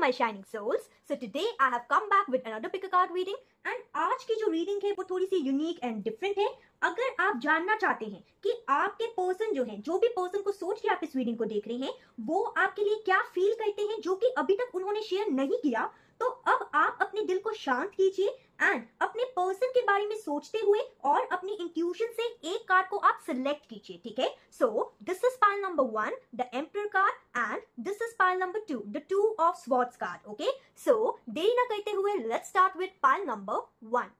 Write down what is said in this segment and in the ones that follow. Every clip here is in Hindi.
my shining souls. So today I have come back with another pick a card reading and आज की जो रीडिंग है वो थोड़ी सी यूनिक एंड डिफरेंट है। अगर आप जानना चाहते हैं कि आपके पर्सन जो है, जो भी पर्सन को सोच के आप इस रीडिंग को देख रहे हैं, वो आपके लिए क्या फील करते हैं जो कि अभी तक उन्होंने शेयर नहीं किया, तो अब आप अपने दिल को शांत कीजिए एंड अपने पर्सन के बारे में सोचते हुए और अपनी इंट्यूशन से एक कार्ड को आप सिलेक्ट कीजिए, ठीक है। So this is pile number 1, the emperor card, and this is pile number 2, the 2 of swords card. Okay, so देरी ना करते हुए let's start with pile number 1.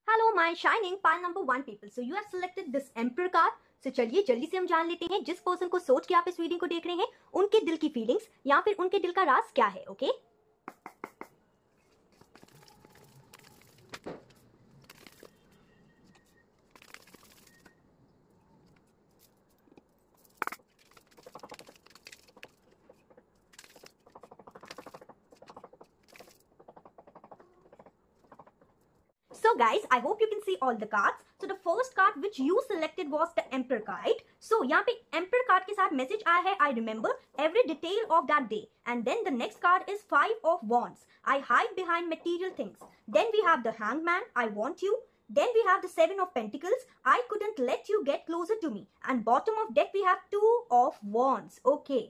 Hello my shining pile number 1 people. So you have selected this emperor card. So चलिए जल्दी से हम जान लेते हैं जिस पर्सन को सोच के आप इस रीडिंग को देख रहे हैं उनके दिल की फीलिंग्स या फिर उनके दिल का राज क्या है। Okay, So guys, I hope you can see all the cards. So the first card which you selected was the Emperor card. So यहाँ पे Emperor card के साथ message आया है, I remember every detail of that day. And then the next card is 5 of Wands. I hide behind material things. Then we have the Hangman, I want you. Then we have the 7 of Pentacles, I couldn't let you get closer to me. And bottom of deck we have 2 of Wands. Okay.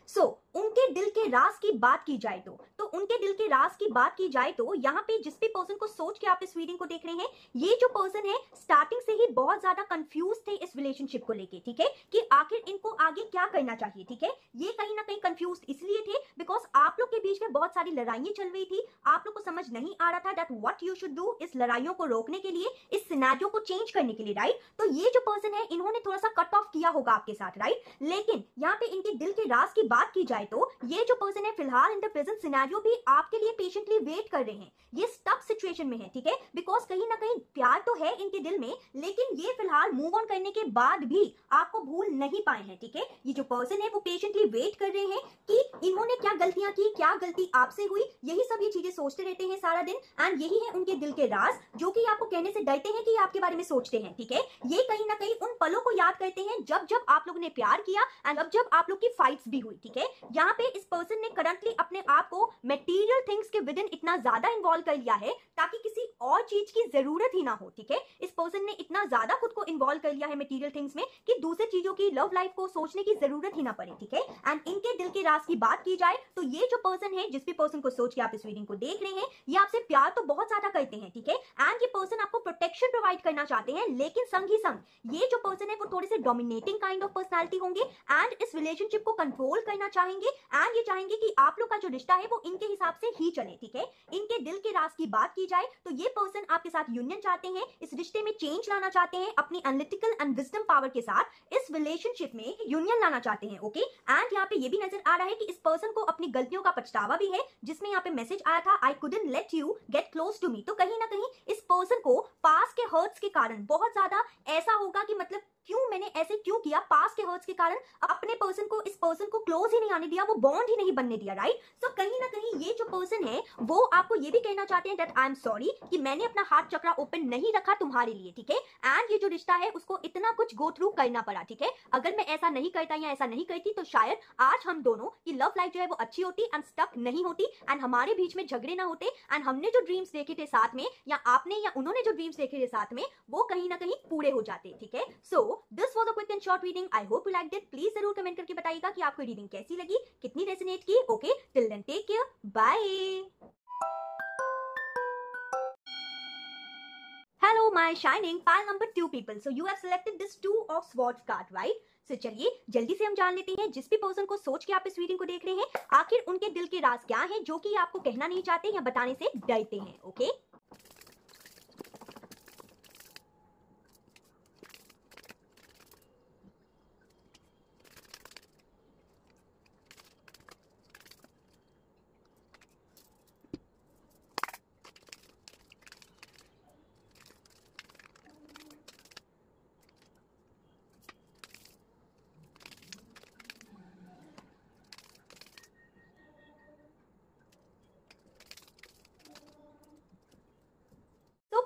So, उनके दिल के राज की बात की जाए तो उनके दिल के राज की बात की जाए तो यहाँ पे जिस भी पर्सन को सोच के आप इस रीडिंग को देख रहे हैं, ये जो पर्सन है स्टार्टिंग से ही बहुत ज्यादा कंफ्यूज थे इस रिलेशनशिप को लेके, ठीक है, कि आखिर इनको आगे क्या करना चाहिए, ठीक है। ये कहीं ना कहीं कंफ्यूज इसलिए थे बिकॉज आप लोग के बीच में बहुत सारी लड़ाइयां चल रही थी, आप लोग को समझ नहीं आ रहा था that what you should do इस लड़ाइयों को रोकने के लिए, इस सिनेरियो को चेंज करने के लिए, राइट। तो ये जो पर्सन है इन्होंने थोड़ा सा कट ऑफ किया होगा आपके साथ, राइट। लेकिन यहाँ पे इनके दिल के राज की बात की जाए तो ये जो पर्सन है फिलहाल इन द प्रेजेंट सिनेरियो भी आपके लिए पेशेंटली वेट कर रहे हैं। ये स्टक सिचुएशन में है, ठीक है, बिकॉज कहीं ना कहीं प्यार तो है इनके दिल में, लेकिन ये फिलहाल मूव ऑन करने के बाद भी आपको भूल नहीं पाए हैं, ठीक है। ये जो पर्सन है वो पेशेंटली वेट कर रहे हैं कि इन्होंने क्या गलतियां की, क्या गलती आपसे हुई, यही सब ये चीजें सोचते रहते हैं सारा दिन एंड यही है उनके दिल के राज जो कि आपको कहने से डरते हैं कि आपके बारे में सोचते हैं, ठीक है। ये कहीं ना कहीं उन पलों को याद करते हैं जब जब आप लोगों ने प्यार किया एंड जब आप लोग की फाइट्स भी हुई, ठीक है। यहाँ पे इस पर्सन ने करंटली अपने आप को मटेरियल थिंग्स के विद इन इतना ज्यादा इन्वॉल्व कर लिया है ताकि किसी और चीज की जरूरत ही ना हो, ठीक है। इस पर्सन ने इतना ज्यादा खुद को इन्वॉल्व कर लिया है मटेरियल थिंग्स में कि दूसरे चीजों की लव लाइफ को सोचने की जरूरत ही ना पड़े, ठीक है। एंड इनके दिल के राज की बात की जाए तो ये जो पर्सन है, जिस भी पर्सन को सोच के आप इस रीडिंग को देख रहे हैं, ये आपसे प्यार तो बहुत ज्यादा करते हैं, ठीक है। एंड ये पर्सन आपको प्रोटेक्शन प्रोवाइड करना चाहते हैं, लेकिन संग ही संग ये जो पर्सन है वो थोड़े से डोमिनेटिंग काइंड ऑफ पर्सनालिटी होंगे एंड इस रिलेशनशिप को कंट्रोल करना चाहेंगे एंड ये चाहेंगे कि आप लोग का जो रिश्ता है वो इनके हिसाब से ही चले, ठीक है। इनके दिल के राज की बात की जाए तो ये पर्सन आपके साथ यूनियन चाहते हैं, इस रिश्ते में चेंज लाना चाहते हैं, अपनी एनालिटिकल एंड विजडम पावर के साथ इस रिलेशनशिप में यूनियन लाना चाहते हैं। ओके, एंड यहाँ पे ये भी नजर आ रहा है कि इस पर्सन को अपनी गलतियों का पछतावा भी है, जिसमें यहाँ पे मैसेज आया था I couldn't let you get close to me. तो कहीं ना कहीं इस पर्सन को पास के हर्ट्स के कारण बहुत ज्यादा ऐसा होगा कि मतलब क्यों मैंने ऐसे क्यों किया, पास के हर्ट्स के कारण अपने पर्सन को, इस पर्सन को क्लोज ही नहीं आने दिया, वो बॉन्ड ही नहीं बनने दिया, राइट। सो कहीं ना कहीं ये जो पर्सन है वो आपको ये भी कहना चाहते हैं दैट आई एम सॉरी कि मैंने अपना हार्ट चक्रा ओपन नहीं रखा तुम्हारे लिए, ठीक है। एंड ये जो रिश्ता है उसको इतना कुछ गो थ्रू करना पड़ा, ठीक है। अगर मैं ऐसा नहीं करता या ऐसा नहीं करती तो शायद आज हम दोनों की लव लाइफ जो है वो अच्छी होती एंड स्टक नहीं होती एंड हमारे बीच में झगड़े ना होते एंड हमने जो ड्रीम्स देखे थे साथ में, या आपने या उन्होंने जो ड्रीम्स देखे थे साथ में, वो कहीं ना कहीं पूरे हो जाते, ठीक है। So this was a quick and short reading, I hope you liked it. Please जरूर कमेंट करके बताइएगा कि आपको रीडिंग कैसी लगी, कितनी रेजोनेट की। Okay, till then take care, bye. Hello my shining pile number 2 people. So you have selected this 2 of swords card, right? So चलिए जल्दी से हम जान लेते हैं जिस भी पर्सन को सोच के आप इस रीडिंग को देख रहे हैं आखिर उनके दिल के राज क्या हैं जो कि आपको कहना नहीं चाहते या बताने से डरते हैं। Okay,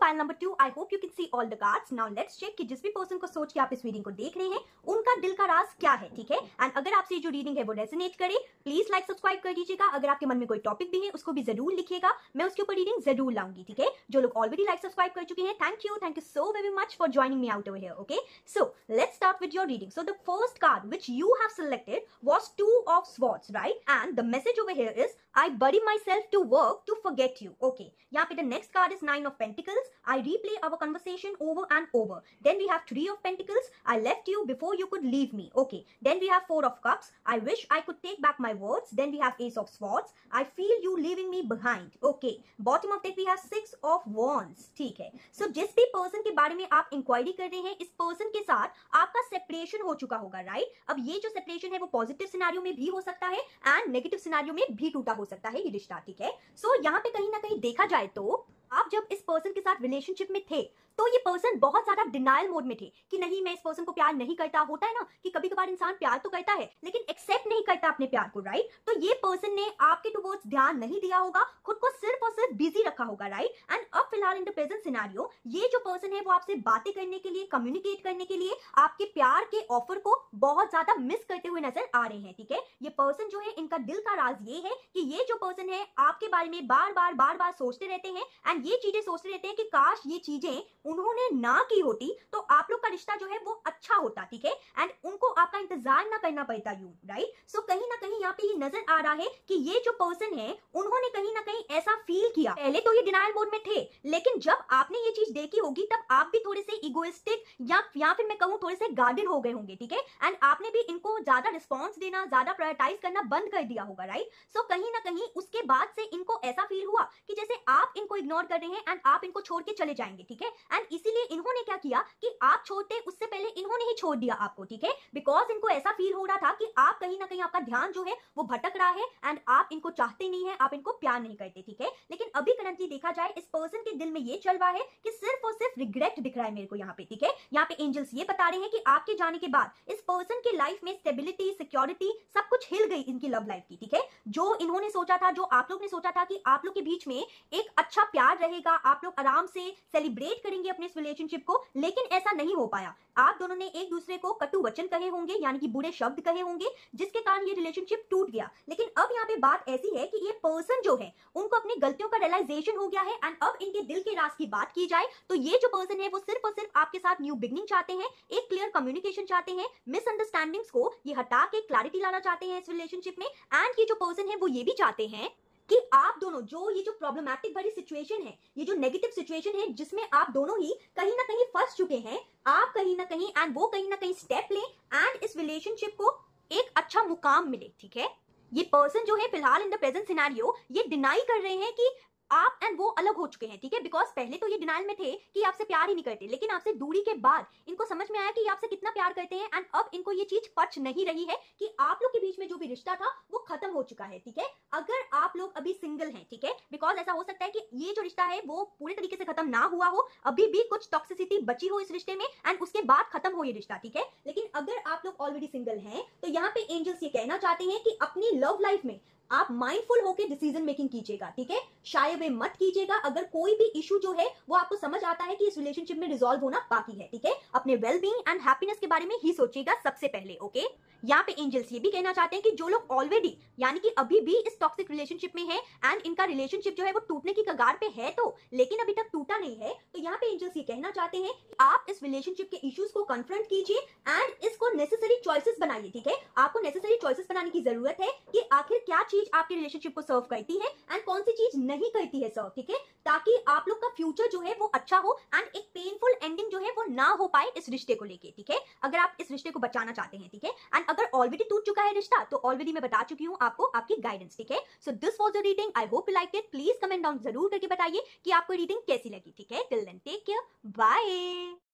pile number 2, I hope you can see all the cards. Now let's check कि जिस भी पर्सन को सोच के आप इस रीडिंग को देख रहे हैं उनका दिल का राज क्या है. ठीक है, एंड अगर आपसे ये जो रीडिंग है वो रेजोनेट करे, प्लीज लाइक सब्सक्राइब कर दीजिएगा. अगर आपके मन में कोई टॉपिक भी है उसको भी जरूर लिखिएगा, मैं उसके ऊपर रीडिंग जरूर लाऊंगी. ठीक है, जो लोग ऑलरेडी लाइक सब्सक्राइब कर चुके हैं, thank you so very much for joining me out over here. Okay, so let's start with your reading. So the first card which you have selected was 2 of swords, right? And the message over here is I bury myself to work to forget you. Okay, यहाँ पे the next card is 9 of Pentacles. I replay our conversation over and over. Then we have 3 of Pentacles. I left you before you could leave me. Okay, then we have 4 of Cups. I wish I could take back my words. Then we have Ace of Swords. I feel you leaving me behind. Okay, bottom of deck we have 6 of Wands. ठीक है, so जिस भी person के बारे में आप इंक्वायरी कर रहे हैं, इस person के साथ आपका सेपरेशन हो चुका होगा, राइट? अब ये जो सेपरेशन है वो पॉजिटिव सिनेरियो में भी हो सकता है एंड नेगेटिव सिनेरियो में भी टूटा हो सकता है ये रिश्ता. ठीक है, सो यहाँ पे कहीं ना कहीं देखा जाए तो आप जब इस पर्सन के साथ रिलेशनशिप में थे तो ये पर्सन बहुत ज्यादा डिनायल मोड में थे कि नहीं, मैं इस पर्सन को प्यार नहीं करता. होता है ना कि कभी कभार इंसान प्यार तो करता है लेकिन एक्सेप्ट नहीं करता अपने प्यार को, राइट? तो ये पर्सन ने आपके टुवर्ड्स ध्यान नहीं दिया होगा, खुद को सिर्फ और सिर्फ बिजी रखा होगा, राइट? एंड अब फिलहाल इन द प्रेजेंट सिनेरियो ये जो पर्सन है वो आपसे बातें करने के लिए, कम्युनिकेट करने के लिए आपके प्यार के ऑफर को बहुत ज्यादा मिस करते हुए नजर आ रहे हैं. ठीक है, ये पर्सन जो है इनका दिल का राज ये है कि ये जो पर्सन है आपके बारे में बार बार सोचते रहते हैं एंड ये चीजें सोचते रहते हैं कि काश ये चीजें उन्होंने ना की होती तो आप लोग का रिश्ता जो है वो अच्छा होता. ठीक है, एंड उनको आपका इंतजार ना करना पड़ता यू, राइट? सो कहीं ना कहीं यहाँ पे ये नजर आ रहा है कि ये जो पर्सन है उन्होंने कहीं ना कहीं ऐसा फील किया. पहले तो ये डिनायल मोड में थे लेकिन जब आपने ये चीज देखी होगी तब आप भी थोड़े से इगोइस्टिक या फिर मैं कहूँ थोड़े से गार्डेड हो गए होंगे. ठीक है, एंड आपने भी इनको ज्यादा रिस्पॉन्स देना, ज्यादा प्रायोरिटाइज करना बंद कर दिया होगा, राइट? सो कहीं ना कहीं उसके बाद से इनको ऐसा फील हुआ कि जैसे आप इनको इग्नोर कर रहे हैं एंड आप इनको छोड़ के चले जाएंगे. ठीक है, एंड इसीलिए इन्होंने क्या किया कि आप छोड़ते उससे पहले इन्होंने ही छोड़ दिया आपको. ठीक है, बिकॉज इनको ऐसा फील हो रहा था कि आप कहीं ना कहीं आपका ध्यान जो है वो भटक रहा है एंड आप इनको चाहते नहीं है, आप इनको प्यार नहीं करते. ठीक है, लेकिन अभी करंटली देखा जाए इस पर्सन के दिल में ये चल रहा है कि सिर्फ और सिर्फ रिग्रेट दिख रहा है मेरे को यहाँ पे. ठीक है, यहाँ पे एंजल्स ये बता रहे हैं कि आपके जाने के बाद इस पर्सन की लाइफ में स्टेबिलिटी, सिक्योरिटी सब कुछ हिल गई इनकी लव लाइफ की. ठीक है, जो इन्होंने सोचा था, जो आप लोग ने सोचा था कि आप लोग के बीच में एक अच्छा प्यार रहेगा, आप लोग आराम से सेलिब्रेट करेंगे अपने इस रिलेशनशिप को, लेकिन ऐसा नहीं हो पाया. आप दोनों ने एक दूसरे को कटु वचन कहे होंगे, यानी कि बुरे शब्द कहे होंगे, जिसके कारण ये रिलेशनशिप टूट गया. लेकिन अब यहाँ पे बात ऐसी है कि ये पर्सन जो है उनको अपनी गलतियों का रियलाइजेशन हो गया है एंड अब इनके दिल के राज की बात की जाए तो ये जो पर्सन है वो सिर्फ और सिर्फ आपके साथ न्यू बिगनिंग चाहते हैं, एक क्लियर कम्युनिकेशन चाहते हैं, मिसअंडरस्टैंडिंग्स को ये हटा के क्लैरिटी लाना चाहते हैं इस रिलेशनशिप में. एंड ये जो पर्सन है वो ये भी चाहते हैं कि आप दोनों जो ये जो प्रॉब्लमैटिक भरी सिचुएशन है, ये जो नेगेटिव सिचुएशन है जिसमें आप दोनों ही कहीं ना कहीं फंस चुके हैं, आप कहीं ना कहीं एंड वो कहीं ना कहीं स्टेप लें एंड इस रिलेशनशिप को एक अच्छा मुकाम मिले. ठीक है, ये पर्सन जो है फिलहाल इन द प्रेजेंट सिनेरियो ये डिनाई कर रहे हैं कि आप एंड वो अलग हो चुके हैं. ठीक है, बिकॉज पहले तो ये डिनाइल में थे कि आपसे प्यार ही नहीं करते, लेकिन आपसे दूरी के बाद इनको समझ में आया कि आपसे कितना प्यार करते हैं एंड अब इनको ये चीज पच नहीं रही है कि आप लोग के बीच में जो भी रिश्ता था वो खत्म हो चुका है. ठीक है, अगर आप लोग अभी सिंगल हैं, ठीक है, बिकॉज ऐसा हो सकता है कि ये जो रिश्ता है वो पूरे तरीके से खत्म ना हुआ हो, अभी भी कुछ टॉक्सिसिटी बची हो इस रिश्ते में एंड उसके बाद खत्म हो ये रिश्ता. ठीक है, लेकिन अगर आप लोग ऑलरेडी सिंगल हैं तो यहाँ पे एंजल्स ये कहना चाहते हैं कि अपनी लव लाइफ में आप माइंडफुल होकर डिसीजन मेकिंग कीजिएगा. ठीक है, शाय वे मत कीजिएगा. अगर कोई भी इशू जो है वो आपको समझ आता है कि इस रिलेशनशिप में रिजॉल्व होना बाकी है, ठीक है, अपने वेल बीइंग एंड हैप्पीनेस के बारे में ही सोचिएगा सबसे पहले. ओके, यहाँ पे एंजल्स ये भी कहना चाहते हैं कि जो लोग ऑलरेडी यानी कि अभी भी इस टॉक्सिक रिलेशनशिप में है एंड इनका रिलेशनशिप जो है वो टूटने की कगार पे है तो लेकिन अभी तक टूटा नहीं है, तो यहाँ पे एंजल्स ये कहना चाहते हैं आप इस रिलेशनशिप के इश्यूज को कन्फ्रंट कीजिए एंड इसको नेसेसरी चॉइसेस बनाइए. ठीक है, आपको नेसेसरी चॉइसेस बनाने की जरूरत है कि आखिर क्या चीज आपके रिलेशनशिप को सर्व करती है एंड कौन सी चीज नहीं करती है सर्व. ठीक है, ताकि आप लोग का फ्यूचर जो है वो अच्छा हो एंड एक पेनफुल एंडिंग जो है वो ना हो पाए इस रिश्ते को लेके. ठीक है, अगर आप इस रिश्ते को बचाना चाहते हैं. ठीक है, एंड अगर ऑलरेडी टूट चुका है रिश्ता तो ऑलरेडी मैं बता चुकी हूँ आपको आपकी गाइडेंस. ठीक है, so this was the reading. I hope you like it. Please comment down जरूर करके बताइए कि आपको रीडिंग कैसी लगी. ठीक है, till then take care, bye.